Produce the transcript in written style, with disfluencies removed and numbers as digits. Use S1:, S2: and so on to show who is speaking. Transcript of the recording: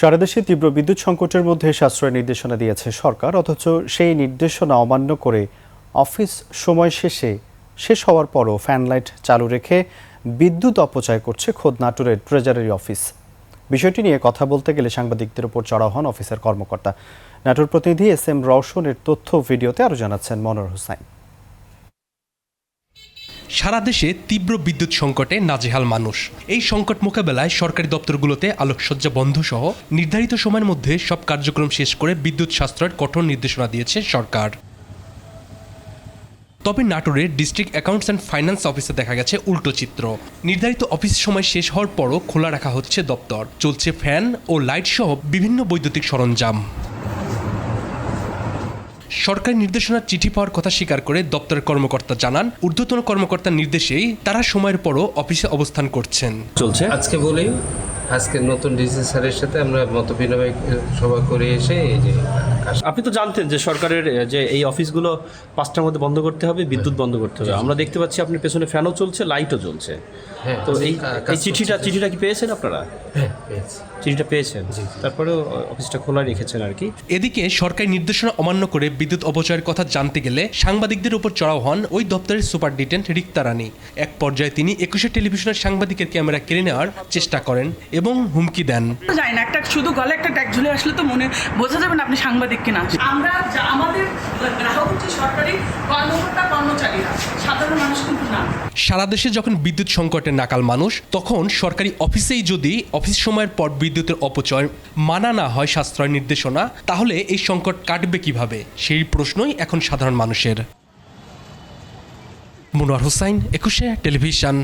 S1: সারা দেশে তীব্র বিদ্যুৎ সংকটের মধ্যে সাশ্রয় নির্দেশনা দিয়েছে সরকার, অথচ সেই নির্দেশনা অমান্য করে অফিস সময় শেষ হওয়ার পরও ফ্যান লাইট চালু রেখে বিদ্যুৎ অপচয় করছে খোদ নাটোরের ট্রেজারি অফিস। বিষয়টি নিয়ে কথা বলতে গেলে সাংবাদিকদের উপর চড়াও হন অফিসের কর্মকর্তা। নাটোর প্রতিনিধি SM রওশনের তথ্য ভিডিওতে আরও জানাচ্ছেন মনোয়ার হোসাইন।
S2: সারা দেশে তীব্র বিদ্যুৎ সংকটে নাজেহাল মানুষ। এই সংকট মোকাবেলায় সরকারি দপ্তরগুলোতে আলোকসজ্জা বন্ধ সহ নির্ধারিত সময়ের মধ্যে সব কার্যক্রম শেষ করে বিদ্যুৎ সাশ্রয়ের কঠোর নির্দেশনা দিয়েছে সরকার। তবে নাটোরের ডিস্ট্রিক্ট অ্যাকাউন্টস অ্যান্ড ফাইন্যান্স অফিসে দেখা গেছে উল্টো চিত্র। নির্ধারিত অফিস সময় শেষ হওয়ার পরও খোলা রাখা হচ্ছে দপ্তর, চলছে ফ্যান ও লাইট সহ বিভিন্ন বৈদ্যুতিক সরঞ্জাম। সরকারি নির্দেশনার চিঠি পাওয়ার কথা স্বীকার করে দপ্তরের কর্মকর্তা জানান, ঊর্ধ্বতন কর্মকর্তার নির্দেশেই তারা সময়ের পরও অফিসে অবস্থান করছেন।
S3: চলছে আজকে বলেই আজকে নতুন ডিসি স্যারের সাথে আমরা মত বিনিময় সভা করে এসে এই যে
S4: আপনি তো জানতেন যে সরকারের যে এই অফিসগুলো 5টার মধ্যে বন্ধ করতে হবে, বিদ্যুৎ বন্ধ করতে হবে। আমরা দেখতে পাচ্ছি আপনার পেছনে ফ্যানও চলছে, লাইটও চলছে। তো এই চিঠিটা কি পেয়েছেন আপনারা?
S3: হ্যাঁ, পেয়েছি।
S4: চিঠিটা পেয়েছেন, তারপরেও অফিসটা খোলা রেখেছেন আর কি।
S2: এদিকে সরকারি নির্দেশনা অমান্য করে বিদ্যুৎ অপচয়ের কথা জানতে গেলে সাংবাদিকদের উপর চড়াও হন ওই দপ্তরের সুপারিনটেন্ডেন্ট রিক্তা রানী। এক পর্যায়ে তিনি 21 টেলিভিশনের সাংবাদিকের ক্যামেরা কেড়ে নেওয়ার চেষ্টা করেন এবং হুমকি দেন।
S5: যায় না, একটা শুধু গলে একটা ট্যাগ ঝুলে আসলে তো মনে বোঝা যাবে না আপনি সাংবাদিক কিনা। আমরা আমাদের গ্রাহক হচ্ছে সরকারি কর্মকর্তা কর্মচারীরা, সাধারণ মানুষ কিন্তু না।
S2: সারা দেশে যখন বিদ্যুৎ সংকটে নাকাল মানুষ, তখন সরকারি অফিসেই যদি অফিস সময়ের পর বিদ্যুতের অপচয় মানা না হয় সাশ্রয় নির্দেশনা, তাহলে এই সংকট কাটবে কিভাবে? সেই প্রশ্নই এখন সাধারণ মানুষের। মনোয়ার হোসাইন, 21 টেলিভিশন।